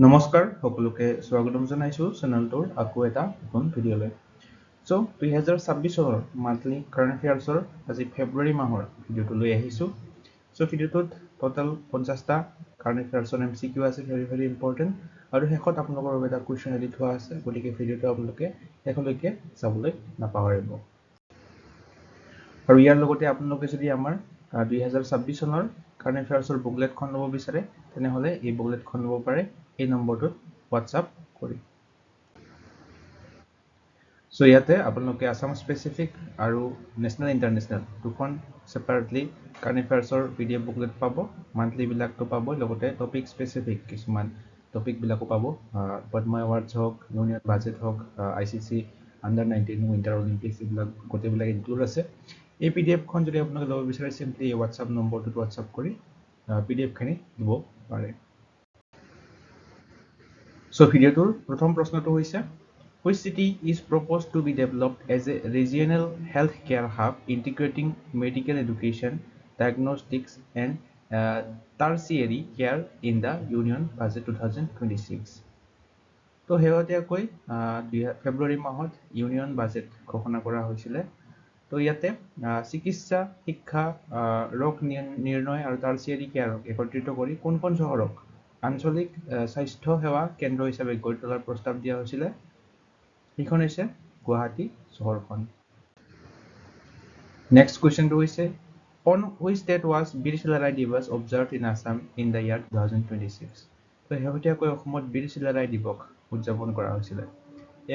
নমস্কাৰ সকলোকে স্বাগতম জনাইছো চেনেলটোৰ আকৌ এটা নতুন ভিডিঅ'লৈ। সো 2026 চনৰ মান্থলি কাৰেণ্ট এফেয়াৰ্সৰ আজি ফেব্ৰুৱাৰী মাহৰ ভিডিঅ'টো লৈ আহিছো। সো ভিডিঅ'টোত টোটাল 50টা কাৰেণ্ট এফেয়াৰ্সৰ এমসিকিউ আছে, ভেৰি ইম্পৰ্টেন্ট, আৰু শেষত আপোনালোকৰ বাবে এটা কুৱেশ্যন এডি থোৱা আছে, গতিকে ভিডিঅ'টো আপোনালোকে শেষলৈকে চাবলৈ নাপাহৰিব। আৰু ইয়াৰ লগতে আপোনালোকে যদি আমাৰ 2026 চনৰ কাৰেণ্ট এফেয়াৰ্সৰ বুকলেটখন ল'ব বিচাৰে তেনেহলে এই বুকলেটখন ল'ব পাৰে এই নম্বৰটোত হোৱাটসঅ্যাপ কৰি। সো ইয়াতে আপোনালোকে আসাম স্পেচিফিক আৰু নেশনাল ইন্টাৰনেশনাল দুখন সেপাৰেটলি কাৰেণ্ট এফেয়াৰ্সৰ পিডিএফ বুকলেট পাব, মান্থলি বিলাকটো পাব, লগতে টপিক স্পেচিফিক কিছুমান টপিক বিলাকো পাব, পদ্ম এৱাৰ্ডছ হওক, ইউনিয়ন বাজেট হওক, ICC আন্ডাৰ 19 উইন্টাৰ অলিম্পিক্স, এইবিলাক গোটেইবিলাক ইনক্লুড আছে। এই পিডিএফখন যদি আপোনালোকে ল'ব বিচাৰে সিম্পলি এই হোৱাটসঅ্যাপ নম্বৰটোত হোৱাটসঅ্যাপ কৰি পিডিএফখিনি দিব পাৰে। সো ভিডিঅ'টোৰ প্ৰথম প্ৰশ্নটো হৈছে, which city is proposed to be developed as a regional healthcare hub integrating medical education, diagnostics and tertiary care in the Union Budget 2026? তো শেহতীয়াকৈ ফেব্ৰুৱাৰী মাহত ইউনিয়ন বাজেট ঘোষণা কৰা হৈছিলে। তো ইয়াতে চিকিৎসা, শিক্ষা, ৰোগ নিৰ্ণয় আৰু টাৰ্চিয়াৰী কেয়াৰক একত্ৰিত কৰি কোনখন চহৰক আঞ্চলিক স্বাস্থ্য সেৱা কেন্দ্ৰ হিচাপে গঢ়ি তোলাৰ প্ৰস্তাৱ দিয়া হৈছিলে? এইখন হৈছে গুৱাহাটী চহৰখন। নেক্সট কুৱেশ্যনটো হৈছে, on which date was বীৰ চিলাৰায় দিৱস observed in Assam in the year 2026? তো শেহতীয়াকৈ অসমত বীৰ চিলাৰায় দিৱস উদযাপন কৰা হৈছিলে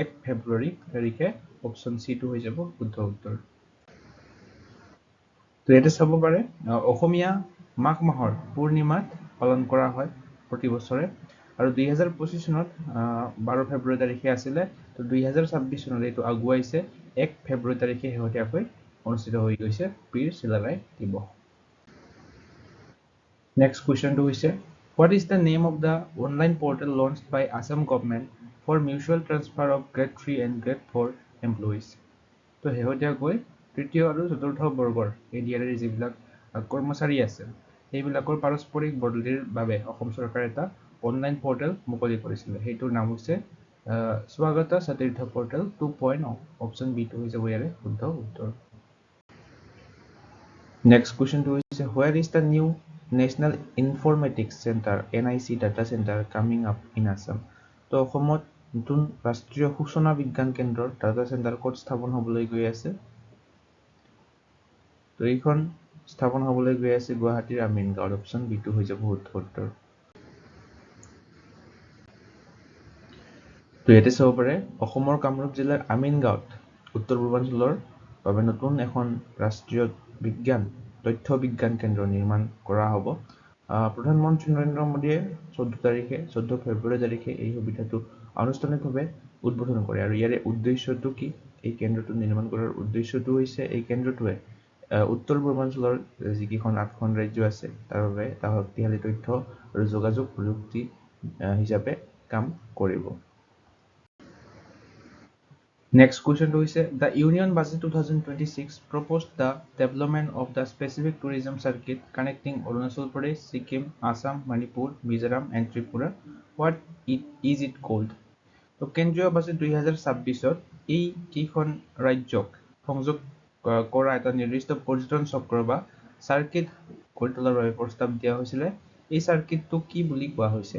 1 ফেব্ৰুৱাৰী তাৰিখে। অপশ্যন চি টো হৈ যাব শুদ্ধ উত্তৰ। তো ইয়াতে চাব পাৰে অসমীয়া মাঘ মাহৰ পূৰ্ণিমাত পালন কৰা হয় প্ৰতি বছৰে, আৰু 2025 চনত 12 ফেব্ৰুৱাৰী তাৰিখে আছিলে। তো 2026 চনত এইটো আগুৱাইছে 1 ফেব্ৰুৱাৰী তাৰিখে শেহতীয়াকৈ অনুষ্ঠিত হৈ গৈছে বীৰ চিলাৰায় দিৱস। নেক্সট কুৱেশ্যনটো হৈছে, what is the name of the online portal launched by Assam government for mutual transfer of grade 3 and grade 4 employees? তো শেহতীয়াকৈ তৃতীয় আৰু চতুৰ্থ বৰ্গৰ এডিআৰইৰ যিবিলাক কৰ্মচাৰী আছে সেইবিলাকৰ পাৰস্পৰিক বদলিৰ বাবে অসম চৰকাৰে এটা অনলাইন পৰ্টেল মুকলি কৰিছিলে, সেইটোৰ নাম হৈছে স্বাগতা সতীৰ্থ পৰ্টেল 2.0। অপশ্যন বি টো হৈ যাব ইয়াৰে শুদ্ধ উত্তৰ। নেক্সট কুৱেশ্যনটো হৈছে, where is the new National Informatics Center NIC data center coming up in Assam? তো অসমত নতুন ৰাষ্ট্ৰীয় সূচনা বিজ্ঞান কেন্দ্ৰৰ ডাটা চেণ্টাৰ ক'ত স্থাপন হ'বলৈ গৈ আছে? তো এইখন স্থাপন হ'বলৈ গৈ আছে গুৱাহাটীৰ আমিনগাঁৱত। অপশ্যন বি টো হৈ যাব শুদ্ধ উত্তৰ। তো ইয়াতে চাব পাৰে অসমৰ কামৰূপ জিলাৰ আমিনগাঁৱত উত্তৰ পূৰ্বাঞ্চলৰ বাবে নতুন এখন ৰাষ্ট্ৰীয় বিজ্ঞান তথ্য বিজ্ঞান কেন্দ্ৰ নিৰ্মাণ কৰা হ'ব। প্ৰধানমন্ত্ৰী নৰেন্দ্ৰ মোদীয়ে 14 ফেব্ৰুৱাৰী তাৰিখে এই সুবিধাটো আনুষ্ঠানিকভাৱে উদ্বোধন কৰে, আৰু ইয়াৰে উদ্দেশ্যটো কি? এই কেন্দ্ৰটো নিৰ্মাণ কৰাৰ উদ্দেশ্যটো হৈছে এই কেন্দ্ৰটোৱে উত্তৰ পূৰ্বাঞ্চলৰ যিকেইখন 8খন ৰাজ্য আছে তাৰ বাবে এটা শক্তিশালী তথ্য আৰু যোগাযোগ প্ৰযুক্তি হিচাপে কাম কৰিব। Next question is, the Union Budget 2026 proposed the development of the specific tourism circuit connecting Arunachal Pradesh, Sikkim, Assam, Manipur, Mizoram and Tripura. What is it called? তো কেন্দ্ৰীয় বাজেট 2026ত এই কেইখন ৰাজ্যক সংযোগ কৰা এটা নিৰ্দিষ্ট পৰ্যটন চক্ৰ বা সাৰ্কিট গঢ়ি তোলাৰ বাবে প্ৰস্তাৱ দিয়া হৈছিলে। এই সাৰ্কিটটো কি বুলি কোৱা হৈছে?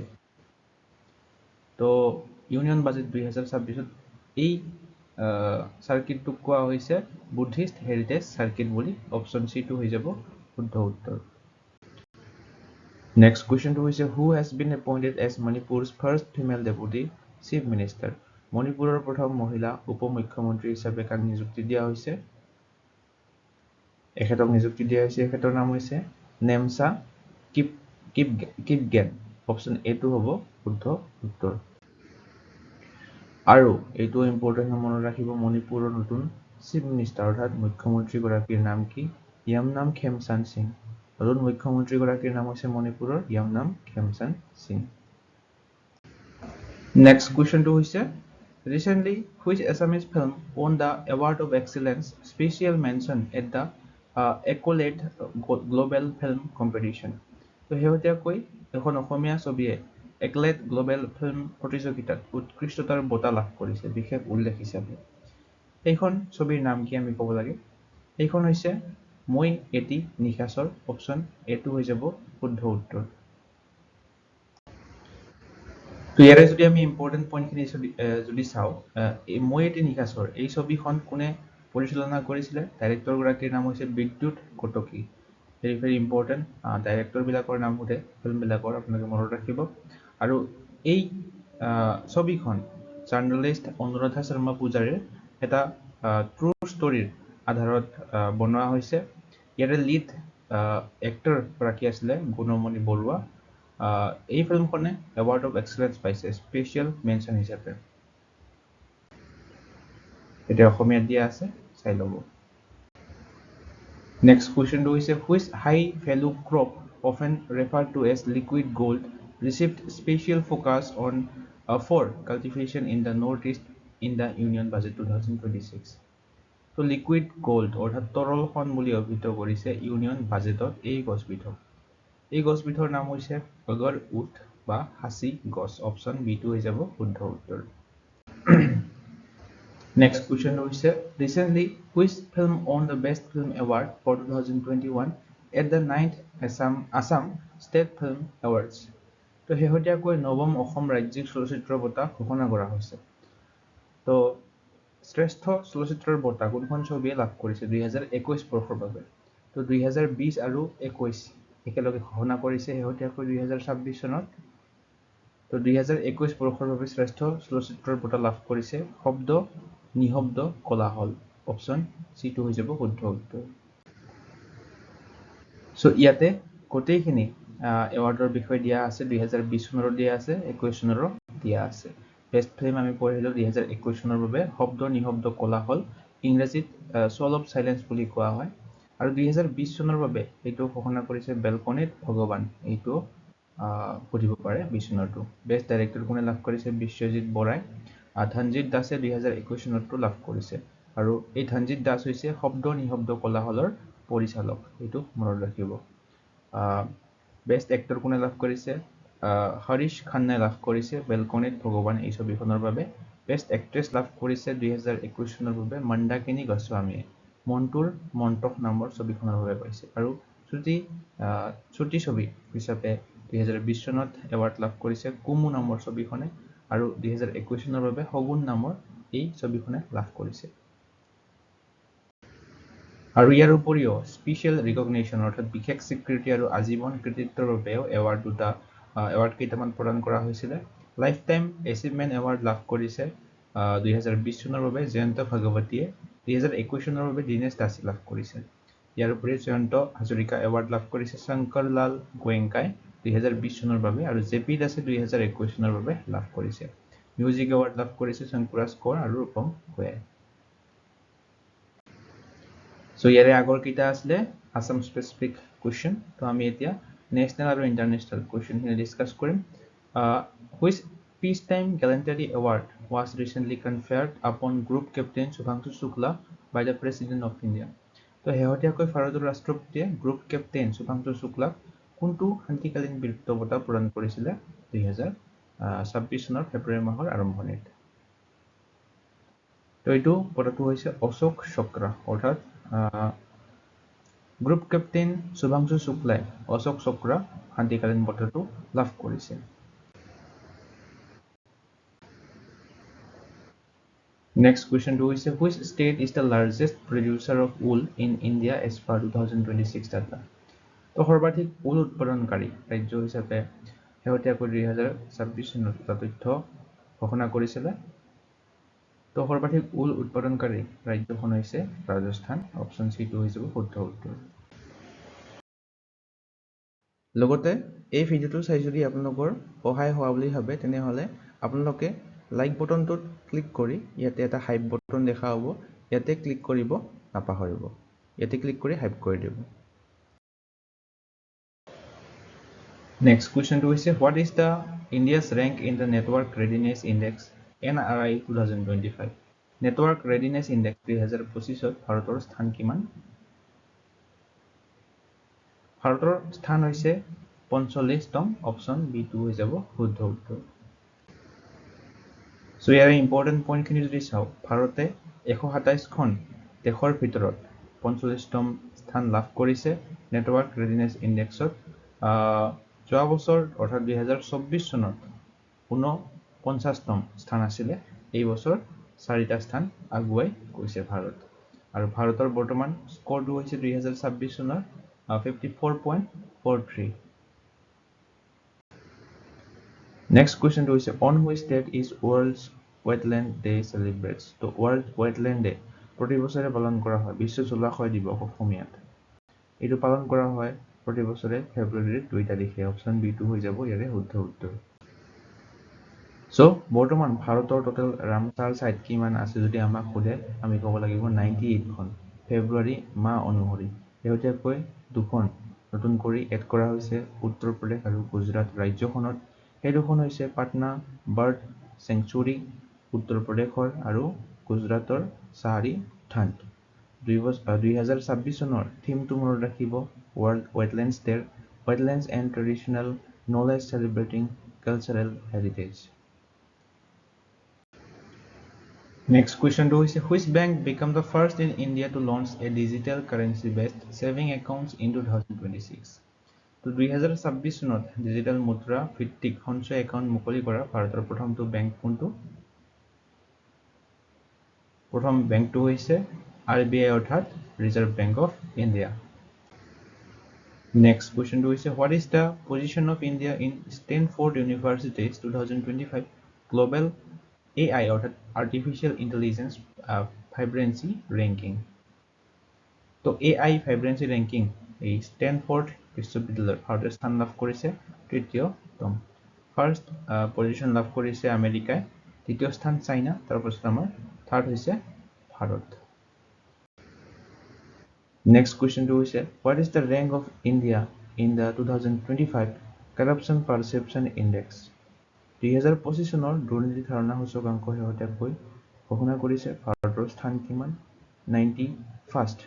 তো ইউনিয়ন বাজেট 2026ত এই সাৰ্কিটটোক কোৱা হৈছে বুদ্ধিষ্ট হেৰিটেজ সাৰ্কিট বুলি। অপশ্যন চি টো হৈ যাব শুদ্ধ উত্তৰ। নেক্সট কুৱেশ্যনটো হৈছে, who has been appointed as Manipur's first female deputy chief minister? মণিপুৰৰ প্ৰথম মহিলা উপ মুখ্যমন্ত্ৰী হিচাপে কাক নিযুক্তি দিয়া হৈছে? এখেতক নিযুক্তি দিয়া হৈছে, এখেতৰ নাম হৈছে নেমচা কিপগেন। অপশ্যন এ টো হ'ব শুদ্ধ উত্তৰ। আৰু এইটো ইম্পৰ্টেন্ট মনত ৰাখিব, মণিপুৰৰ নতুন চিফ মিনিষ্টাৰ অৰ্থাৎ মুখ্যমন্ত্ৰী গৰাকীৰ নাম কি? য়ামনাম খেমচান সিং। নতুন মুখ্যমন্ত্ৰী গৰাকীৰ নাম হৈছে মণিপুৰৰ য়ামনাম খেমচান সিং। নেক্সট কুৱেশ্যনটো হৈছে, recently which Assamese film won the award of excellence special mention at the accolade global film competition? তো শেহতীয়াকৈ এখন অসমীয়া ছবিয়ে একলেট গ্লোবেল ফিল্ম প্ৰতিযোগিতাত উৎকৃষ্টতাৰ বঁটা লাভ কৰিছে বিশেষ উল্লেখ হিচাপে। এইখন ছবিৰ নাম কি আমি ক'ব লাগে। এইখন হৈছে মই এটি নিশাচৰ। অপশ্যন এটো হৈ যাব শুদ্ধ উত্তৰ। তো ইয়াৰে যদি আমি ইম্পৰ্টেণ্ট পইণ্টখিনি যদি চাওঁ, মই এটি নিশাচৰ এই ছবিখন কোনে পৰিচালনা কৰিছিলে? ডাইৰেক্টৰগৰাকীৰ নাম হৈছে Bidyut Kotoky. Very very important. ডাইৰেক্টৰবিলাকৰ নাম সোধে ফিল্মবিলাকৰ, আপোনালোকে মনত ৰাখিব। আৰু এই ছবিখন জাৰ্নেলিষ্ট অনুৰাধা শৰ্মা পূজাৰীৰ এটা ট্ৰু ষ্টৰীৰ আধাৰত বনোৱা হৈছে। ইয়াৰে লিড এক্টৰগৰাকী আছিলে গুণমণি বৰুৱা। এই ফিল্মখনে এৱাৰ্ড অফ এক্সেলেন্স পাইছে স্পেচিয়েল মেনশ্যন হিচাপে। এতিয়া অসমীয়াত দিয়া আছে, চাই ল'ব। নেক্সট কুৱেশ্যনটো হৈছে which high value crop often referred to as liquid gold received special focus on for cultivation in the northeast in the union budget 2026. তো লিকুইড গোল্ড অৰ্থাৎ তৰল সোণ বুলি অভিহিত কৰিছে ইউনিয়ন বাজেটত এই গছবিধক। এই গছবিধৰ নাম হৈছে অগৰ উড বা হাসি গছ। অপশ্যন বিটো হৈ যাব শুদ্ধ উত্তৰ। Next question হৈছে recently which film won the best film award for 2021 at the 9th Assam State Film Awards. তো শেহতীয়াকৈ নৱম অসম ৰাজ্যিক চলচ্চিত্ৰ বঁটা ঘোষণা কৰা হৈছে। তো শ্ৰেষ্ঠ চলচ্চিত্ৰৰ বঁটা কোনখন ছবিয়ে লাভ কৰিছে 2021 বৰ্ষৰ বাবে? তো 2020 আৰু 21 একেলগে ঘোষণা কৰিছে শেহতীয়াকৈ 2026 চনত। তো 2021 বৰ্ষৰ বাবে শ্ৰেষ্ঠ চলচ্চিত্ৰৰ বঁটা লাভ কৰিছে শব্দ নিশব্দ কোলাহল। অপশ্যন চিটো হৈ যাব শুদ্ধ উত্তৰ। সো ইয়াতে গোটেইখিনি এৱাৰ্ডৰ বিষয়ে দিয়া আছে। 2020 চনৰো দিয়া আছে, 21 চনৰো দিয়া আছে। বেষ্ট ফিল্ম আমি পঢ়িলোঁ 2021 চনৰ বাবে শব্দ নিশব্দ কোলাহল, ইংৰাজীত সল অফ চাইলেন্স বুলি কোৱা হয়। আৰু 2020 চনৰ বাবে এইটো ঘোষণা কৰিছে বেলকনিত ভগৱান। এইটো সুধিব পাৰে 20 চনৰটো। বেষ্ট ডাইৰেক্টৰ কোনে লাভ কৰিছে? বিশ্বজিৎ বৰাই। ধনজিৎ দাসে 2021 চনতো লাভ কৰিছে। আৰু এই ধনজিৎ দাস হৈছে শব্দ নিশব্দ কোলাহলৰ পৰিচালক। এইটো মনত ৰাখিব। বেষ্ট এক্টৰ কোনে লাভ কৰিছে? হৰিশ খান্নাই লাভ কৰিছে বেলকনিত ভগৱান এই ছবিখনৰ বাবে। বেষ্ট এক্ট্ৰেছ লাভ কৰিছে 2021 চনৰ বাবে মন্দাকিনী গোস্বামীয়ে মন্টুৰ মন্টক নামৰ ছবিখনৰ বাবে পাইছে। আৰু ছুটি ছবি হিচাপে 2020 চনত এৱাৰ্ড লাভ কৰিছে কুমু নামৰ ছবিখনে। আৰু 2021 চনৰ বাবে শগুন নামৰ এই ছবিখনে লাভ কৰিছে। আৰু ইয়াৰ উপৰিও স্পেচিয়েল ৰিকগনিশ্যন অৰ্থাৎ বিশেষ স্বীকৃতি আৰু আজীৱন কৃতিত্বৰ বাবেও এৱাৰ্ড কেইটামান প্ৰদান কৰা হৈছিলে। লাইফ টাইম এচিভমেণ্ট এৱাৰ্ড লাভ কৰিছে 2020 চনৰ বাবে জয়ন্ত ভাগৱতীয়ে। 2021 চনৰ বাবে দীনেশ দাসে লাভ কৰিছে। ইয়াৰ উপৰি জয়ন্ত হাজৰিকা এৱাৰ্ড লাভ কৰিছে শংকৰ লাল গোৱেংকাই 2020 চনৰ বাবে। আৰু জেপি দাসে 2021 চনৰ বাবে লাভ কৰিছে। মিউজিক এৱাৰ্ড লাভ কৰিছে শংকুৰাজ কোঁৱৰ আৰু ৰূপম ভূঞাই। সো ইয়াৰে আগৰ কেইটা আছিলে আসাম স্পেচিফিক কুৱেশ্যন। তো আমি এতিয়া নেশ্যনেল আৰু ইণ্টাৰনেশ্যনেল কুৱেশ্যনখিনি ডিছকাছ কৰিম। Which peace time gallantry award was recently conferred upon group captain Shubhanshu Shukla by the president of India. তো শেহতীয়াকৈ ভাৰতৰ ৰাষ্ট্ৰপতিয়ে গ্ৰুপ কেপ্টেইন শুভাংশু শুক্লাক কোনটো শান্তিকালীন বীৰত্ব বঁটা প্ৰদান কৰিছিলে 2026 চনৰ ফেব্ৰুৱাৰী মাহৰ আৰম্ভণিত? তো এইটো বঁটাটো হৈছে অশোক চক্ৰ। অৰ্থাৎ গ্ৰুপ কেপ্টেইন শুভাংশু শুক্লাই অশোক চক্ৰ শান্তিকালীন বঁটাটো লাভ কৰিছে। নেক্সট কুৱেশ্যনটো হৈছে which state is the largest producer of wool in India as per 2026 data. তো সৰ্বাধিক উল উৎপাদনকাৰী ৰাজ্য হিচাপে শেহতীয়াকৈ 2026 চনত এটা তথ্য ঘোষণা কৰিছিলে। তো সৰ্বাধিক উল উৎপাদনকাৰী ৰাজ্যখন হৈছে ৰাজস্থান। অপশ্যন চিটো হৈ যাব শুদ্ধ উত্তৰ। লগতে এই ভিডিঅ'টো চাই যদি আপোনালোকৰ সহায় হোৱা বুলি ভাবে তেনেহ'লে আপোনালোকে লাইক বটনটোত ক্লিক কৰি ইয়াতে এটা হাইপ বটন দেখা হ'ব, ইয়াতে ক্লিক কৰিব নাপাহৰিব। ইয়াতে ক্লিক কৰি হাইপ কৰি দিব। নেক্সট কুৱেশ্যনটো হৈছে what is the India's rank in the network readiness index NRI 2025। Network readiness index 2025ত ভাৰতৰ স্থান কিমান? ভাৰতৰ স্থান হৈছে 45তম অপশ্যন B2 হৈ যাব শুদ্ধ উত্তৰ সো ইয়াৰ ইম্পৰ্টেন্ট পইণ্টখিনি যদি চাওঁ ভাৰতে 127খন দেশৰ ভিতৰত 45তম স্থান লাভ কৰিছে নেটৱৰ্ক ৰেডিনেছ ইনডেক্সত যোৱা বছৰ অৰ্থাৎ 2024 চনত 49তম স্থান আছিলে এই বছৰ 4টা স্থান আগুৱাই গৈছে ভাৰত আৰু ভাৰতৰ বৰ্তমান স্কৰটো হৈছে 2026 চনৰ 54.43 Next question is on which date is World Wetland Day celebrates? So World Wetland Day প্ৰতি বছৰে পালন কৰা হয় বিশ্ব জলাশয় দিৱস অসমীয়াত এইটো পালন কৰা হয় প্ৰতি বছৰে ফেব্ৰুৱাৰীৰ 2 তাৰিখে অপচন B2 হৈ যাব ইয়াৰে শুদ্ধ উত্তৰ সো বৰ্তমান ভাৰতৰ টোটাল ৰামসাৰ সাইট কিমান আছে যদি আমাক সোধে আমি ক'ব লাগিব 98খন ফেব্ৰুৱাৰী মাহ অনুসৰি এতিয়াকৈ দুখন নতুন কৰি এড কৰা হৈছে উত্তৰ প্ৰদেশ আৰু গুজৰাট ৰাজ্যখনত এই দুখন হৈছে পাটনা বাৰ্ড চেংচুৰী উত্তৰ প্ৰদেশৰ আৰু গুজৰাটৰ সাহাৰী ঠাণ্ড 2026 চনৰ থিমটো মনত ৰাখিব world wetlands day wetlands and traditional knowledge celebrating cultural heritage Next question is which bank became the first in India to launch a digital currency based saving accounts in 2026 তো 2026 চনত ডিজিটেল মুদ্ৰা ভিত্তিক সঞ্চয় একাউণ্ট মুকলি কৰা ভাৰতৰ প্ৰথমটো bank কোনটো প্ৰথম বেংকটো হৈছে RBI অৰ্থাৎ reserve bank of India Next question is what is the position of India in Stanford University's 2025 Global AI অর্থাৎ Artificial Intelligence Vibrancy Ranking তো AI Vibrancy Ranking এই স্ট্যানফোর্ড বিশ্ববিদ্যালয় ভারতের স্থান লাভ করেছে তৃতীয়তম ফার্স্ট পজিশন লাভ করেছে আমেরিকায় দ্বিতীয় স্থান চাইনা তারপর আমার থার্ড হইছে Bharat Next question is what is the rank of India in the 2025 Corruption Perception Index 2025 চনৰ দুৰ্নীতি ধাৰণা সূচকাংক শেহতীয়াকৈ ঘোষণা কৰিছে ভাৰতৰ স্থান কিমান 91st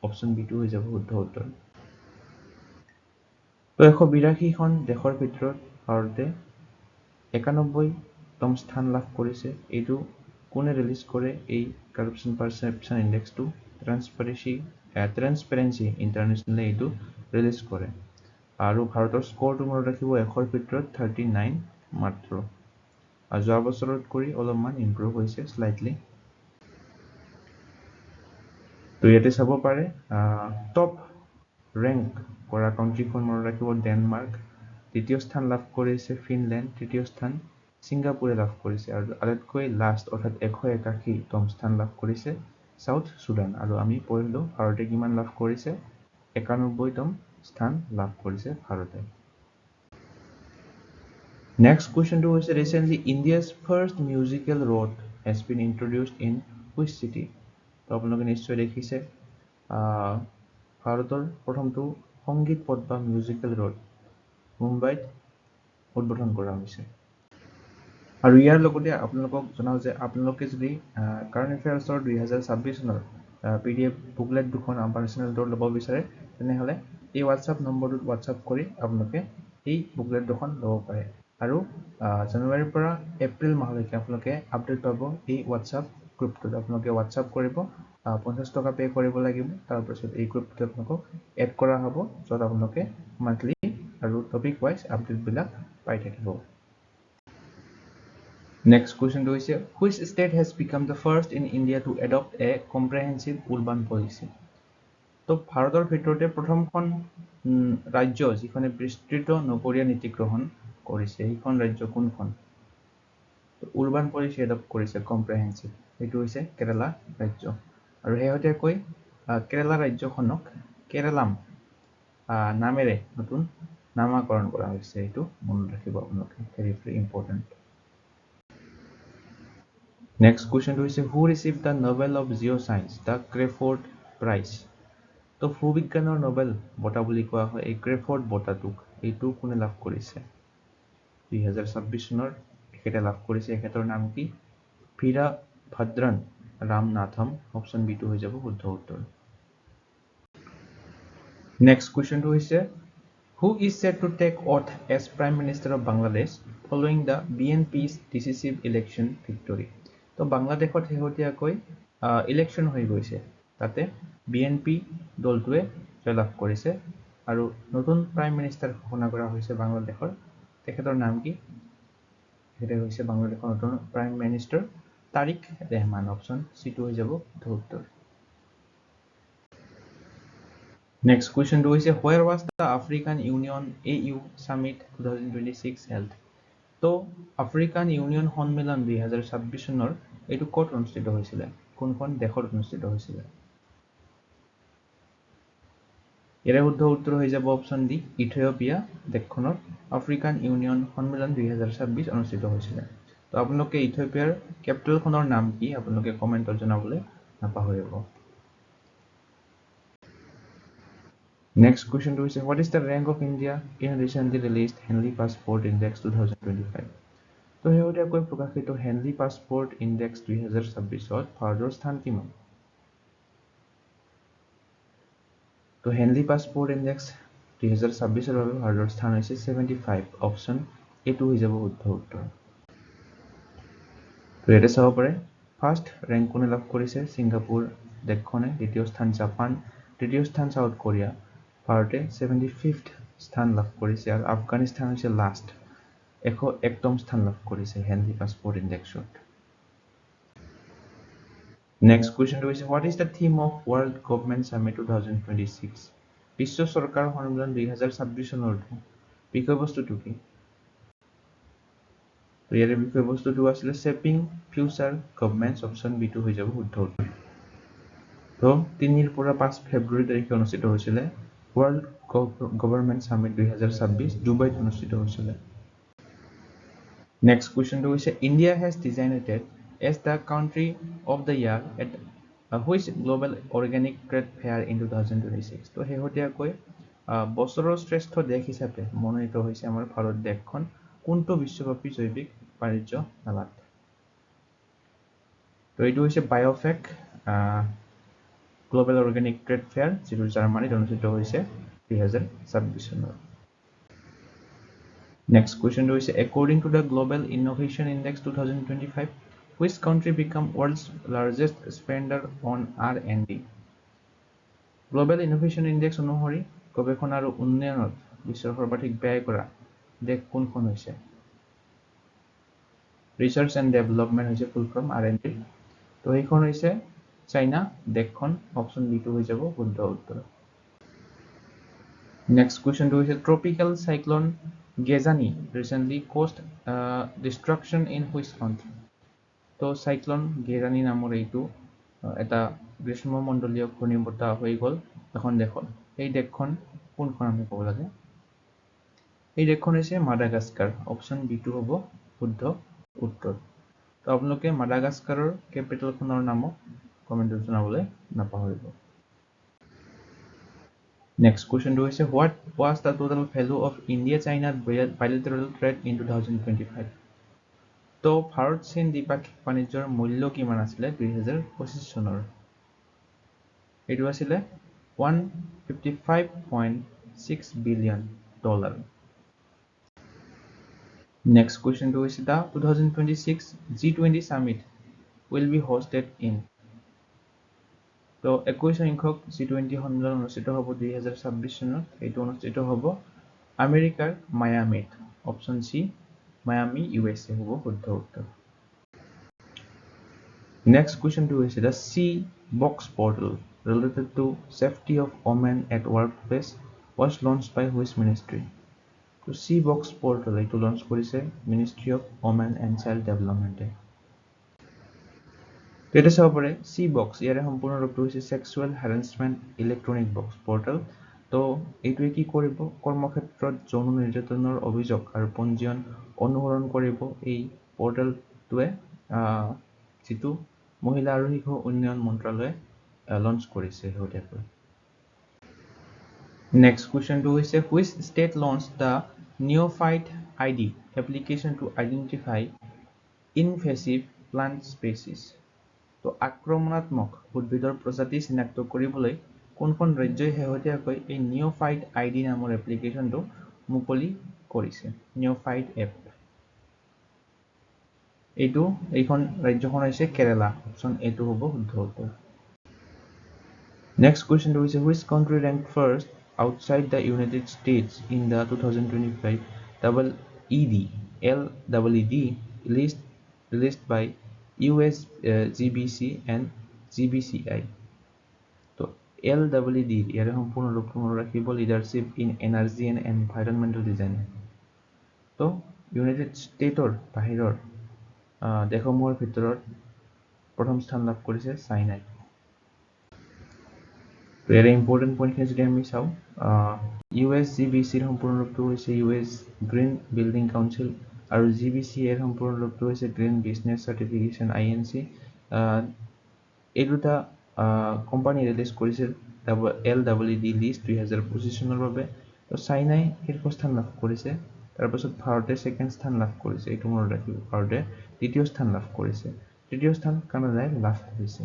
অপশ্যন B2 হৈ যাব শুদ্ধ উত্তৰ তো 182খন দেশৰ ভিতৰত ভাৰতে 91তম স্থান লাভ কৰিছে এইটো কোনে ৰিলিজ কৰে এই কাৰাপচন পাৰসেপচন ইনডেক্সটো ট্ৰান্সপাৰেন্সি ইন্টাৰনেশ্যনেলে এইটো ৰিলিজ কৰে আৰু ভাৰতৰ স্কৰটো মনত ৰাখিব 100ৰ ভিতৰত 39 মাত্ৰ যোৱা বছৰত কৰি অলপমান ইমপ্ৰুভ হৈছে স্লাইটলি তো ইয়াতে চাব পাৰে টপ ৰেংক কৰা কাউন্ট্ৰিখন মনত ৰাখিব ডেনমাৰ্ক দ্বিতীয় স্থান লাভ কৰিছে ফিনল্যান্ড তৃতীয় স্থান সিঙ্গাপুৰে লাভ কৰিছে আৰু আটাইতকৈ লাষ্ট অৰ্থাৎ 181তম স্থান লাভ কৰিছে সাউথ সুদান আৰু আমি পঢ়িলো ভাৰতে কিমান লাভ কৰিছে 91তম স্থান লাভ কৰিছে ভাৰতে Next question is recently India's first musical road has been introduced in which city? তো আপোনালোকে নিশ্চয় দেখিছে ভাৰতৰ প্ৰথমটো সংগীত পথ বা মিউজিকেল ৰোড মুম্বাইত উদ্বোধন কৰা হৈছে আৰু ইয়াৰ লগতে আপোনালোকক জনাও যে আপোনালোকে যদি কাৰেণ্ট এফেয়াৰ্ছৰ 2026 চনৰ PDF বুকলেট দুখন আমাৰ চেনেলটোত ল'ব বিচাৰে তেনেহলে এই WhatsApp নম্বৰটোত WhatsApp কৰি আপোনালোকে এই বুকলেট দুখন ল'ব পাৰে আৰু জানুৱাৰীৰ পৰা এপ্ৰিল মাহলৈকে আপোনালোকে আপডেট পাব এই WhatsApp গ্ৰুপটোত আপোনালোকে WhatsApp কৰিব 50 টকা পে কৰিব লাগিব তাৰ পিছত এই গ্ৰুপটোত আপোনালোকক এড কৰা হ'ব যত আপোনালোকে মান্থলি আৰু টপিক ওয়াইজ আপডেট বিলাক পাই থাকিব Next question is which state has become the first in India to adopt a comprehensive urban policy? তো ভাৰতৰ ভিতৰতে প্ৰথমখন ৰাজ্য যিখনে বিস্তৃত নগৰীয়া নীতি গ্ৰহণ কৰিছে এইখন ৰাজ্য কোনখন urban policy adopt কৰিছে comprehensive এইটো হৈছে কেৰালা ৰাজ্য আৰু শেহতীয়াকৈ কেৰালা ৰাজ্যখনক কেৰালাম নামেৰে নতুন নামকৰণ কৰা হৈছে এইটো মনত ৰাখিব আপোনালোকে very important Next question is who received the Nobel of Geoscience, the Crawford Prize? তো ভূবিজ্ঞানৰ নোবেল বঁটা বুলি কোৱা হয় এই ক্ৰেফৰ্ড বঁটাটোক এইটো কোনে লাভ কৰিছে 2026 চনৰ এখেতে লাভ কৰিছে এখেতৰ নাম কি ভীৰা ভদ্ৰন ৰামনাথম অপশ্যন B2 হৈ যাব শুদ্ধ উত্তৰ Next question হৈছে Who is set to take oath as Prime Minister of Bangladesh following the BNP's decisive election victory? তো বাংলাদেশত শেহতীয়াকৈ ইলেকশ্যন হৈ গৈছে তাতে BNP দলটোৱে জয়লাভ কৰিছে আৰু নতুন প্ৰাইম মিনিষ্টাৰ ঘোষণা কৰা হৈছে বাংলাদেশৰ তেখেতৰ নাম কি তেখেতে হৈছে বাংলাদেশৰ নতুন prime minister Tarique Rahman option C2 হৈ যাব উত্তৰ Next question to is where was the African Union AU Summit 2026 held? তো আফ্ৰিকান ইউনিয়ন সন্মিলন 2026 চনৰ এইটো ক'ত অনুষ্ঠিত হৈছিল কোনখন দেশত অনুষ্ঠিত হৈছিল ইয়াৰে শুদ্ধ উত্তৰ হৈ যাব অপচন ডি ইথিওপিয়া দেশখনত আফ্ৰিকান ইউনিয়ন সন্মিলন 2026 অনুষ্ঠিত হৈছিল তো আপোনালোকে ইথিওপিয়াৰ কেপিটেলখনৰ নাম কি আপোনালোকে কমেন্টত জনাবলৈ নাপাহৰিব Next question to is what is the rank of India in recently released Henley Passport Index 2025? তো শেহতীয়াকৈ প্ৰকাশিত হেনলি পাছপোৰ্ট ইনডেক্স 2026ত ভাৰতৰ স্থান কিমান তো হেনলি পাছপোৰ্ট ইনডেক্স 2026ৰ বাবে ভাৰতৰ স্থান হৈছে 75 অপচন A2 হৈ যাব শুদ্ধ উত্তৰ তো ইয়াতে চাব পাৰে ফাৰ্ষ্ট ৰেংক কোনে লাভ কৰিছে ছিংগাপুৰ দেশখনে দ্বিতীয় স্থান জাপান তৃতীয় স্থান সাউথ কোৰিয়া ভাৰতে 75th স্থান লাভ কৰিছে আৰু আফগানিস্তান হৈছে লাষ্ট 101ম স্থান লাভ কৰিছে হেনলি পাছপোৰ্ট ইনডেক্সত Next question is what is the theme of World Government Summit 2026 বিশ্ব সরকার সন্মিলন 2026 চনৰ বিষয়বস্তুটো কি তো ইয়াৰ বিষয়বস্তুটো আছিল shaping future governments option B টু হৈ যাব শুদ্ধ উত্তৰ তো 3 ৰ পৰা 5 ফেব্ৰুৱাৰী তাৰিখে অনুষ্ঠিত হৈছিল World Government Summit 2026 ডুবাইত অনুষ্ঠিত হৈছিল Next question to is India has designated as the country of the year at which global organic trade fair in 2026 তো শেহতীয়াকৈ বছৰৰ শ্ৰেষ্ঠ দেশ হিচাপে মনোনীত হৈছে আমাৰ ভাৰত দেশখন কোনটো বিশ্বব্যাপী জৈৱিক বাণিজ্য মেলাত তো এইটো হৈছে বায়োফেক গ্লোবাল অৰ্গেনিক ট্ৰেড ফেয়াৰ যিটো জাৰ্মানীত অনুষ্ঠিত হৈছে 2026 চনৰ Next question is according to the Global Innovation Index 2025 which country become world's largest spender on R&D Global Innovation Index অনুসৰি গৱেষণা আৰু উন্নয়নত বিশ্বৰ সৰ্বাধিক ব্যয় কৰা দেশ কোনখন হৈছে Research and Development হৈছে ফুল ফৰ্ম R&D তো এইখন হৈছে চাইনা দেশখন অপচন বি2 হৈ যাব শুদ্ধ উত্তৰ Next question to is tropical cyclone Gezani recently caused destruction in which country তো সাইক্লোন গেজানি নামৰ এইটো এটা গ্ৰীষ্মমণ্ডলীয় ঘূৰ্ণীবতাহ হৈ গ'ল এখন দেশত এই দেশখন কোনখন আমি ক'ব লাগে এই দেশখন হৈছে মাডাগাস্কাৰ অপচন বি2 হ'ব শুদ্ধ উত্তৰ তো আপোনালোকে মাডাগাস্কাৰৰ কেপিটেলখনৰ নাম কমেন্টত জনাবলৈ নাপাহৰিব Next question to is what was the total value of India-China bilateral trade in 2025? তো ভাৰত চীন দ্বিপাক্ষিক বাণিজ্যৰ মূল্য কিমান আছিল 2025 চনৰ এইটো আছিল $155.6 billion Next question to is the 2026 G20 summit will be hosted in তো 21 সংখ্যক G20 সন্মিলন অনুষ্ঠিত হ'ব 2026 চনত এইটো অনুষ্ঠিত হ'ব আমেৰিকাৰ মায়ামিত অপচন সি Miami, USA হ'ব শুদ্ধ উত্তৰ Next question to is the C-Box portal related to safety of women at workplace was launched by which ministry? তো C-Box portal এইটো launch কৰিছে Ministry of Women and Child Development তো এটা চাব পাৰে C-Box ইয়াৰে সম্পূৰ্ণ ৰূপটো হৈছে Sexual Harassment Electronic Box portal তো এইটোৱে কি কৰিব কৰ্মক্ষেত্ৰত যৌন নিৰ্যাতনৰ অভিযোগ আৰু পঞ্জীয়ন অনুসৰণ কৰিব এই পৰ্টেলটোৱে যিটো মহিলা আৰু শিশু উন্নয়ন মন্ত্ৰালয়ে লঞ্চ কৰিছে শেহতীয়াকৈ Next question to is which state launched the Neophyte ID application to identify invasive plant species তো আক্ৰমণাত্মক উদ্ভিদৰ প্ৰজাতি চিনাক্ত কৰিবলৈ কোনখন ৰাজ্যই শেহতীয়াকৈ এই নিঅফাইট আইডি নামৰ এপ্লিকেশ্যনটো মুকলি কৰিছে নিঅফাইট এপ এইখন ৰাজ্যখন হৈছে কেৰালা অপচন এটো হ'ব শুদ্ধ উত্তৰ Next question is which country ranked first outside the United States in the 2025 double ED LEED list released by US GBC and GBCI. So LEED ইয়াৰে সম্পূৰ্ণ ৰূপটো মনত ৰাখিব leadership in energy and environmental design. তো United ষ্টেটৰ বাহিৰৰ দেশসমূহৰ ভিতৰত প্ৰথম স্থান লাভ কৰিছে চাইনাই Very important point here today we saw USGBC সম্পূৰ্ণ ৰূপটো হৈছে US Green Building Council আৰু GBC এৰ সম্পূৰ্ণ ৰূপটো হৈছে Green Business Certification INC এই দুটা কোম্পানী ৰিলিজ কৰিছিল LEED লিষ্ট 2025 চনৰ বাবে তো চাইনাই শীৰ্ষস্থান লাভ কৰিছে তাৰ পাছত ভাৰতে সেকেন্ড স্থান লাভ কৰিছে এইটো মনত ৰাখিব ভাৰতে দ্বিতীয় স্থান লাভ কৰিছে তৃতীয় স্থান কানাডাই লাভ কৰিছে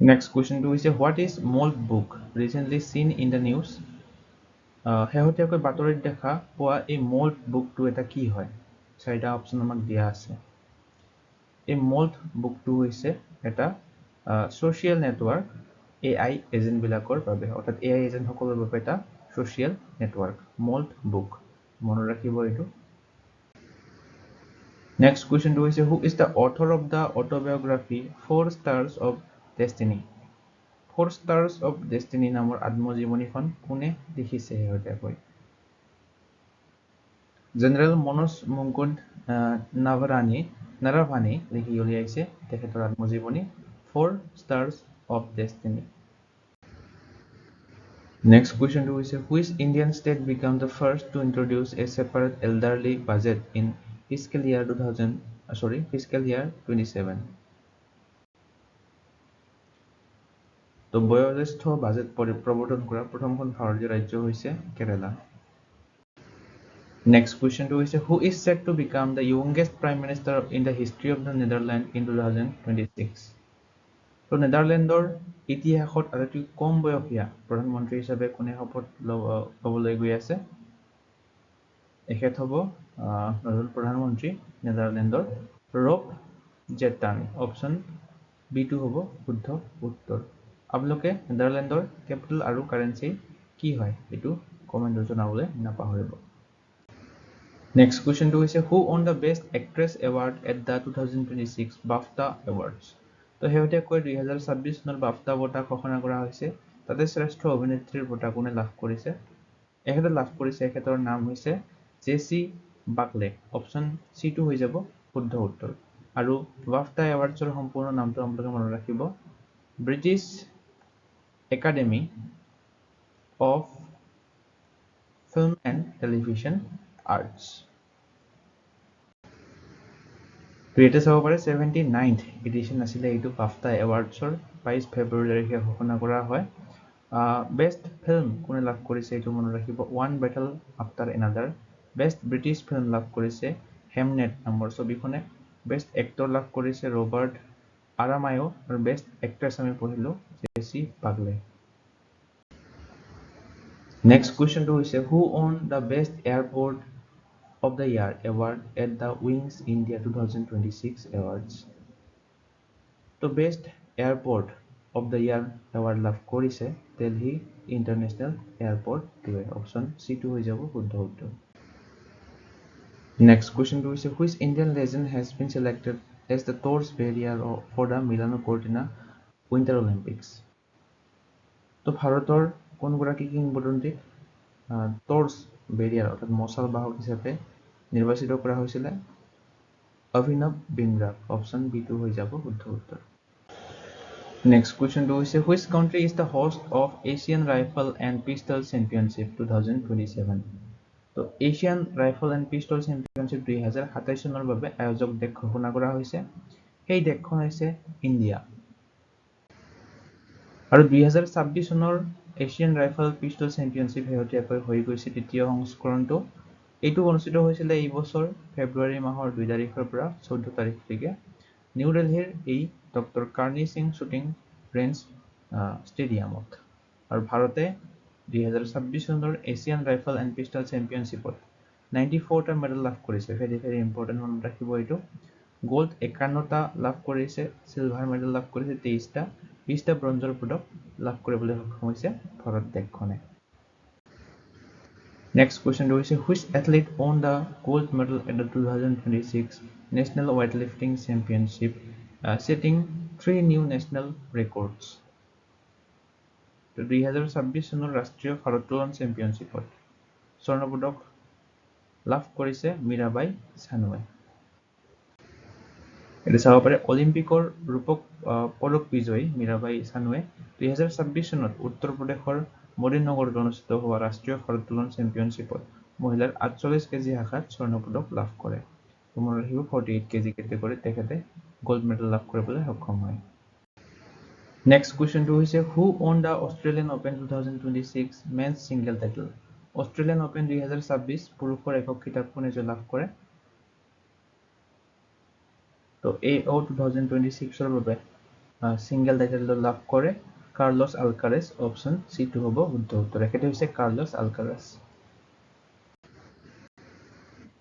Next question to is what is mold book recently seen in the news? শেহতীয়াকৈ বাতৰিত দেখা পোৱা এই mold book টো এটা কি হয় চাৰিটা অপচন আমাক দিয়া আছে এই mold book টো হৈছে এটা social network AI এজেন্ট বিলাকৰ বাবে অৰ্থাৎ AI এজেন্ট সকলৰ বাবে এটা social network mold book মনত ৰাখিব এইটো Next question to is who is the author of the autobiography 4 Stars of Destiny 4 Stars of Destiny নামৰ আত্মজীৱনীখন কোনে লিখিছে হেহতিয়াকৈ জেনাৰেল মনোজ মুকুন্দ নাৰাভানে লিখি উলিয়াইছে তেখেতৰ আত্মজীৱনী 4 Stars of Destiny Next question to is which Indian state became the first to introduce a separate elderly budget in fiscal year 27 তো বয়োজ্যেষ্ঠ budget প্ৰৱৰ্তন কৰা প্ৰথমখন ভাৰতীয় ৰাজ্য হৈছে Kerala Next question to is who is set to become the youngest prime minister in the history of the Netherlands in 2026 তো নেদাৰল্যান্ডৰ ইতিহাসত আটাইতকৈ কম বয়সীয়া প্ৰধানমন্ত্ৰী হিচাপে কোনে শপত ল'বলৈ গৈ আছে এখেত হ'ব নতুন প্ৰধানমন্ত্ৰী নেদাৰল্যান্ডৰ ৰব জেটান অপচন B2 হ'ব শুদ্ধ উত্তৰ আপোনালোকে নেদাৰল্যান্ডৰ ক্যাপিটাল আৰু কাৰেন্সি কি হয় এটো কমেন্টত জনাবলৈ নাপাহৰিব Next question to is who won the best actress award at the 2026 BAFTA awards তো হেহতিয়াকৈ 2026 চনৰ BAFTA বঁটা ঘোষণা কৰা হৈছে তাতে শ্ৰেষ্ঠ অভিনেত্ৰীৰ বঁটা কোনে লাভ কৰিছে এখেতে লাভ কৰিছে এখেতৰ নাম হৈছে জেসি বাকলে অপচন C2 হৈ যাব শুদ্ধ উত্তৰ আৰু BAFTA awardsৰ সম্পূৰ্ণ নামটো আপোনালোকে মনত ৰাখিব British Academy of Film and Television Arts Creators of 79th edition আছিলে এইটো BAFTA awardsৰ 22 ফেব্ৰুৱাৰী তাৰিখে ঘোষণা কৰা হয় বেষ্ট ফিল্ম কোনে লাভ কৰিছে এইটো মনত ৰাখিব One Battle After Another best British film লাভ কৰিছে হেমনেট নামৰ ছবিখনে বেষ্ট এক্টৰ লাভ কৰিছে ৰবাৰ্ট আৰামায়ো আৰু বেষ্ট এক্ট্ৰেছ আমি পঢ়িলো JC বাগলে Next question to is who won the best airport of the year award at the Wings India 2026 awards তো best airport of the year award লাভ কৰিছে Delhi International Airport option C2 হৈ যাব শুদ্ধ উত্তৰ Next question to is which Indian legend has been selected as the torch bearer for the Milano Cortina Winter Olympics তো ভাৰতৰ কোন গৰাকী কিংবদন্তীক torch Barrier অৰ্থাৎ মশাল বাহক হিচাপে নিৰ্বাচিত কৰা হৈছিল অভিনৱ বিন্দ্ৰা অপচন B2 হৈ যাব শুদ্ধ উত্তৰ Next question to is which country is the host of Asian Rifle and Pistol Championship 2027 তো Asian Rifle and Pistol Championship 2027 চনৰ বাবে আয়োজক দেশ ঘোষণা কৰা হৈছে সেই দেশখন হৈছে ইণ্ডিয়া আৰু 2026 চনৰ এছিয়ান ৰাইফল পিস্তল চেম্পিয়নশ্বিপ হেহতিয়াকৈ হৈ গৈছে তৃতীয় সংস্কৰণটো এইটো অনুষ্ঠিত হৈছিল এই বছৰ ফেব্ৰুৱাৰী মাহৰ 2 তাৰিখৰ পৰা 14 তাৰিখলৈকে নিউ দিল্লীৰ এই doctor Carney Singh shooting range ষ্টেডিয়ামত আৰু ভাৰতে 2026 চনৰ এছিয়ান ৰাইফল এণ্ড পিষ্টল চেম্পিয়নশ্বিপত 94টা মেডেল লাভ কৰিছে। ভেৰি ভেৰি ইম্পৰ্টেণ্ট, মনত ৰাখিব এইটো। গোল্ড 51টা লাভ কৰিছে, চিলভাৰ মেডেল লাভ কৰিছে 23টা, 20টা ব্ৰঞ্জৰ পদক লাভ কৰিবলৈ সক্ষম হৈছে ভাৰত দেশখনে। নেক্সট কুৱেশ্যনটো হৈছে which athlete won the gold medal at the 2026 national weightlifting championship setting 3 new national records? 2026 চনৰ ৰাষ্ট্ৰীয় ভাৰোত্তোলন চেম্পিয়নশ্বিপত স্বৰ্ণ পদক লাভ কৰিছে মীৰাবাই চানুৱে। এটা চাব পাৰে অলিম্পিকৰ ৰূপক পদক বিজয়ী মীৰাবাই চানুৱে 2026 চনত উত্তৰ প্ৰদেশৰ মদিনগৰত অনুষ্ঠিত হোৱা ৰাষ্ট্ৰীয় ভাৰোত্তোলন চেম্পিয়নশ্বিপত মহিলাৰ 48 কেজি শাখাত স্বৰ্ণ পদক লাভ কৰে। মনত ৰাখিব 48 কেজি কেটেগৰীত তেখেতে গোল্ড মেডেল লাভ কৰিবলৈ সক্ষম হয়। নেক্সট কুৱেশ্যনটো হৈছে who won the Australian Open 2026 men's single title? Australian Open 2026 পুৰুষৰ একক খিতাপ কোনে জয়লাভ কৰে? তো AO 2026 ৰ বাবে ছিংগল টাইটেলটো লাভ কৰে কাৰ্লছ আলকাৰেজ। অপশ্যন C2 হ'ব শুদ্ধ উত্তৰ। এখেতে হৈছে কাৰ্লছ আলকাৰেজ।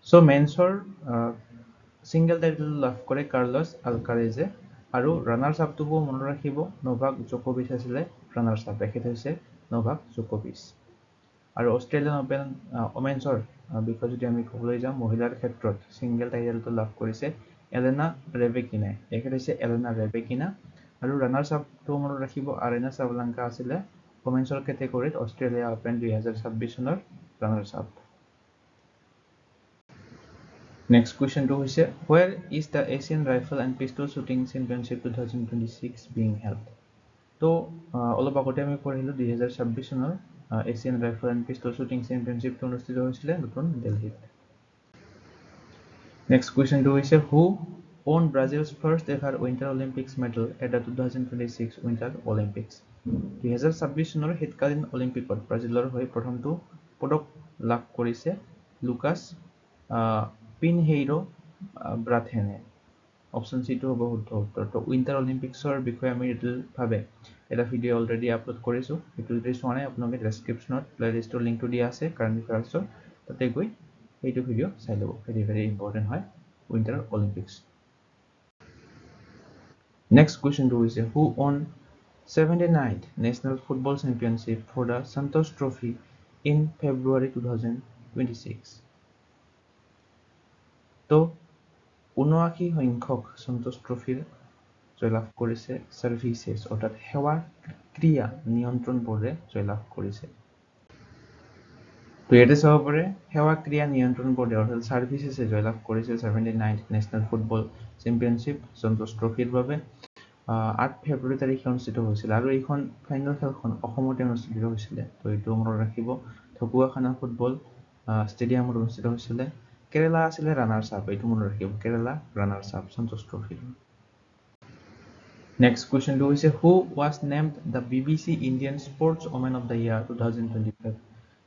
সো মেন্সৰ ছিংগল টাইটেল লাভ কৰে কাৰ্লছ আলকাৰেজে আৰু ৰানাৰ্ছ আপটো মনত ৰাখিব নোভাক জকোভিচ আছিলে ৰানাৰ্ছ আপ। এখেত হৈছে নোভাক জকোভিচ। আৰু অষ্ট্ৰেলিয়ান অপেন ওমেন্সৰ বিষয়ে যদি আমি ক'বলৈ যাওঁ মহিলাৰ ক্ষেত্ৰত ছিংগল টাইটেলটো লাভ কৰিছে এলেনা ৰেবেকিনাই। এখেত হৈছে এলেনা ৰেবেকিনা আৰু ৰানাৰ্ছ আপটো মনত ৰাখিব আৰেনা সাবলাংকা আছিলে ওমেন্সৰ কেটেগৰীত অষ্ট্ৰেলিয়া অপেন 2026 চনৰ ৰানাৰ্ছ আপ। নেক্সট কুৱেশ্যনটো হৈছে where is the Asian Rifle and Pistol Shooting Championship 2026 being held? তো অলপ আগতে আমি পঢ়িলোঁ 2026 চনৰ Asian rifle and pistol shooting চেম্পিয়নশ্বিপটো অনুষ্ঠিত হৈছিলে নতুন দিল্লীত। নেক্সট কুৱেশ্যনটো হৈছে who won Brazil's first ever winter olympics medal at the 2026 winter olympics? 2026 চনৰ শীতকালীন অলিম্পিকত ব্ৰাজিলৰ হৈ প্ৰথমটো পদক লাভ কৰিছে লুকাছ পিনহেইৰো ব্ৰাথেনে। অপশ্যন C2 হ'ব শুদ্ধ উত্তৰ। তো উইণ্টাৰ অলিম্পিক্সৰ বিষয়ে আমি ডিটেইলভাৱে এটা ভিডিঅ' অলৰেডি আপলোড কৰিছোঁ। সেইটো যদি চোৱা নাই আপোনালোকে ডেছক্ৰিপশ্যনত প্লেলিষ্টৰ লিংকটো দিয়া আছে কাৰেণ্ট এফেয়াৰ্ছৰ, তাতে গৈ সেইটো ভিডিঅ' চাই ল'ব। ভেৰি ভেৰি ইম্পৰ্টেণ্ট হয় উইণ্টাৰ অলিম্পিক্স। নেক্সট কুৱেশ্যনটো হৈছে who won 79th national football championship for the Santosh trophy in February 2026? তো 79 সংখ্যক সন্তোষ ট্ৰফিৰ জয়লাভ কৰিছে চাৰ্ভিচেছ অৰ্থাৎ সেৱা ক্ৰিয়া নিয়ন্ত্ৰণ বোৰ্ডে জয়লাভ কৰিছে। তো ইয়াতে চাব পাৰে সেৱা ক্ৰিয়া নিয়ন্ত্ৰণ বোৰ্ডে অৰ্থাৎ চাৰ্ভিচেছে জয়লাভ কৰিছে 79th নেশ্যনেল ফুটবল চেম্পিয়নশ্বিপ সন্তোষ ট্ৰফিৰ বাবে 8 ফেব্ৰুৱাৰী তাৰিখে অনুষ্ঠিত হৈছিল আৰু এইখন ফাইনেল খেলখন অসমতে অনুষ্ঠিত হৈছিলে। তো এইটো মনত ৰাখিব ঢকুৱাখানা ফুটবল ষ্টেডিয়ামত অনুষ্ঠিত হৈছিলে। কেৰেলা আছিলে ৰানাৰ্ছ আপ, এইটো মনত ৰাখিব কেৰেলা ৰানাৰ্ছ আপ সন্তোষ ট্ৰফিৰ। নেক্সট কুৱেশ্যনটো হৈছে who was named the BBC Indian sports women of the year 2025?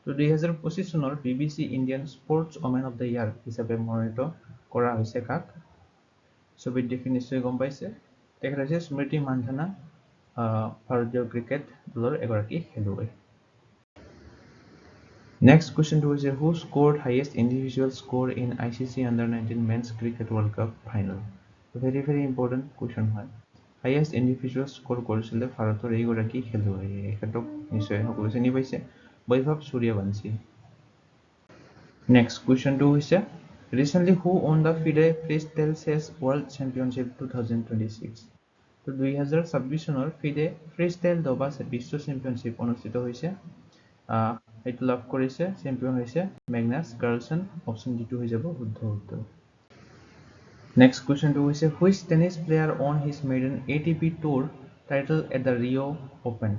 তো 2025 চনৰ BBC Indian sports women of the year হিচাপে মনোনীত কৰা হৈছে কাক? ছবিত দেখি নিশ্চয় গম পাইছে তেখেত হৈছে স্মৃতি মান্ধানা, ভাৰতীয় ক্ৰিকেট দলৰ এগৰাকী খেলুৱৈ। নেক্সট কুৱেশ্যনটো হৈছে who scored highest individual score in ICC Under-19 men's cricket world cup final? Very very important question হয়। হাইয়েষ্ট ইণ্ডিভিজুৱেল স্ক'ৰ কৰিছিলে ভাৰতৰ এইগৰাকী খেলুৱৈ। এখেতক নিশ্চয় সকলোৱে চিনি পাইছে বৈভৱ সূৰ্যবংশী। নেক্সট কুৱেশ্যনটো হৈছে recently who won the FIDE freestyle chess world championship 2026? তো 2026 চনৰ ফিডে ফ্ৰীষ্টাইল দবা বিশ্ব চেম্পিয়নশ্বিপ অনুষ্ঠিত হৈছে। এইটো লাভ কৰিছে চেম্পিয়ন হৈছে মেগনাছ কাৰ্লচন। অপশ্যন D2 হৈ যাব শুদ্ধ উত্তৰ। নেক্সট কুৱেশ্যনটো হৈছে which tennis player won his maiden ATP tour title at the Rio' Open?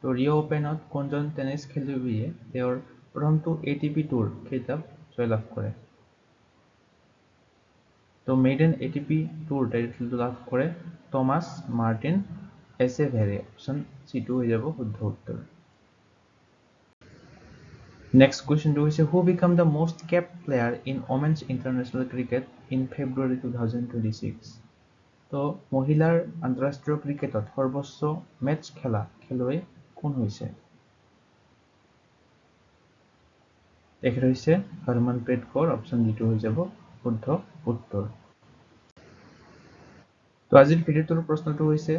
তো ৰিঅ' অ'পেনত কোনজন টেনিছ খেলুৱৈয়ে তেওঁৰ প্ৰথমটো ATP টুৰ খিতাপ জয়লাভ কৰে? তো মেইডেন ATP টুৰ টাইটেলটো লাভ কৰে টমাছ মাৰ্টিন এছেভেৰে। অপশ্যন C2 হৈ যাব শুদ্ধ উত্তৰ। নেক্সট কুৱেশ্যনটো হৈছে who became the most capped player in women's international cricket in February 2026? তো মহিলাৰ আন্তঃৰাষ্ট্ৰীয় ক্ৰিকেটত সৰ্বোচ্চ মেচ খেলা খেলুৱৈ কোন হৈছে? তেখেত হৈছে হৰমনপ্ৰীত কৌৰ। অপশ্যন ডিটো হৈ যাব শুদ্ধ উত্তৰ। তো আজিৰ ভিডিঅ'টোৰ প্ৰশ্নটো হৈছে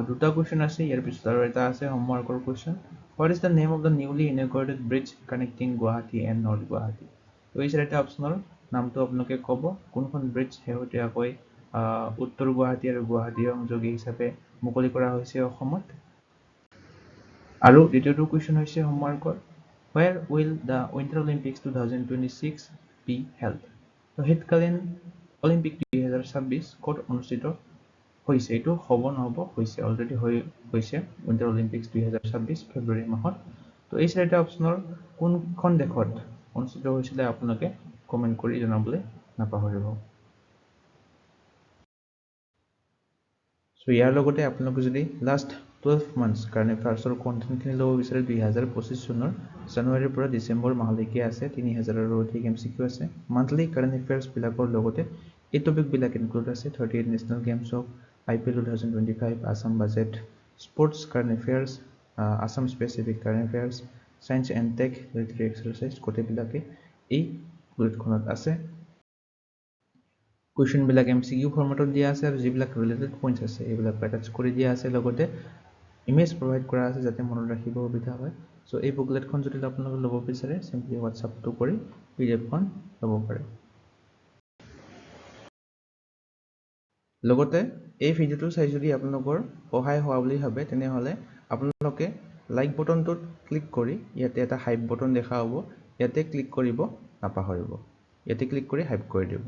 দুটা কুৱেশ্যন আছে, ইয়াৰ পিছত আৰু এটা আছে হোমৱৰ্কৰ question. What is the name of the newly inaugurated bridge connecting Guwahati and north Guwahati? তো এই চাৰিটা অপশ্যনৰ নামটো আপোনালোকে ক'ব, কোনখন ব্ৰিজ শেহতীয়াকৈ উত্তৰ গুৱাহাটী আৰু গুৱাহাটী সংযোগী হিচাপে মুকলি কৰা হৈছে অসমত। আৰু দ্বিতীয়টো কুৱেশ্যন হৈছে হোমৱৰ্কৰ, where will the Winter Olympics 2026 be held? তো শীতকালীন অলিম্পিক 2026 ক'ত অনুষ্ঠিত হৈছে? এইটো হ'ব নহ'ব হৈছে, অলৰেডি হৈছে উইণ্টাৰ অলিম্পিক্স 2026 ফেব্ৰুৱাৰী মাহত। তো এই চাৰিটা অপশ্যনৰ কোনখন দেশত অনুষ্ঠিত হৈছিলে আপোনালোকে কমেণ্ট কৰি জনাবলৈ নাপাহৰিব। চ' ইয়াৰ লগতে আপোনালোকে যদি লাষ্ট 12 মান্থছ কাৰেণ্ট এফেয়াৰ্ছৰ কণ্টেণ্টখিনি ল'ব বিচাৰে 2025 চনৰ জানুৱাৰীৰ পৰা ডিচেম্বৰ মাহলৈকে আছে, 3000ৰো অধিক MCQ আছে। মান্থলি কাৰেণ্ট এফেয়াৰ্ছবিলাকৰ লগতে এই টপিকবিলাক ইনক্লুড আছে, 38 নেশ্যনেল গেমছ হওক, IPL 2025, Assam budget, sports current affairs, Assam specific current affairs, science and tech military exercise, গোটেইবিলাকে এই বুলেটখনত আছে। কুৱেশ্যনবিলাক MCQ ফৰ্মেটত দিয়া আছে আৰু যিবিলাক ৰিলেটেড পইণ্টছ আছে এইবিলাক এটাচ কৰি দিয়া আছে, লগতে ইমেজ প্ৰভাইড কৰা আছে যাতে মনত ৰাখিব সুবিধা হয়। চ' এই বুকলেটখন যদি আপোনালোকে ল'ব বিচাৰে চিম্পলি হোৱাটছআপটো কৰি PDF-খন ল'ব পাৰে। লগতে এই ভিডিঅ'টো চাই যদি আপোনালোকৰ সহায় হোৱা বুলি ভাবে তেনেহ'লে আপোনালোকে লাইক বটনটোত ক্লিক কৰি ইয়াতে এটা হাইপ বটন দেখা হ'ব, ইয়াতে ক্লিক কৰিব নাপাহৰিব, ইয়াতে ক্লিক কৰি হাইপ কৰি দিব।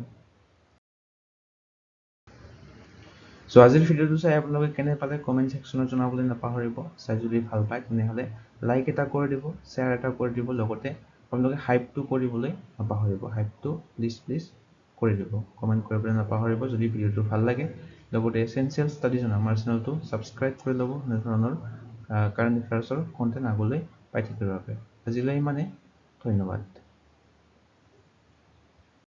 চ' আজিৰ ভিডিঅ'টো চাই আপোনালোকে কেনে পালে কমেণ্ট ছেকশ্যনত জনাবলৈ নাপাহৰিব। চাই যদি ভাল পায় তেনেহ'লে লাইক এটা কৰি দিব, শ্বেয়াৰ এটা কৰি দিব, লগতে আপোনালোকে হাইপটো কৰিবলৈ নাপাহৰিব, হাইপটো প্লিজ কৰি দিব, কমেণ্ট কৰিবলৈ নাপাহৰিব যদি ভিডিঅ'টো ভাল লাগে। লগতে এছেনচিয়েল ষ্টাডিজ আমাৰ চেনেলটো ছাবস্ক্ৰাইব কৰি ল'ব এনে ধৰণৰ কাৰেণ্ট এফেয়াৰ্ছৰ কণ্টেণ্ট আগলৈ পাই থাকিবৰ বাবে। আজিলৈ ইমানে, ধন্যবাদ।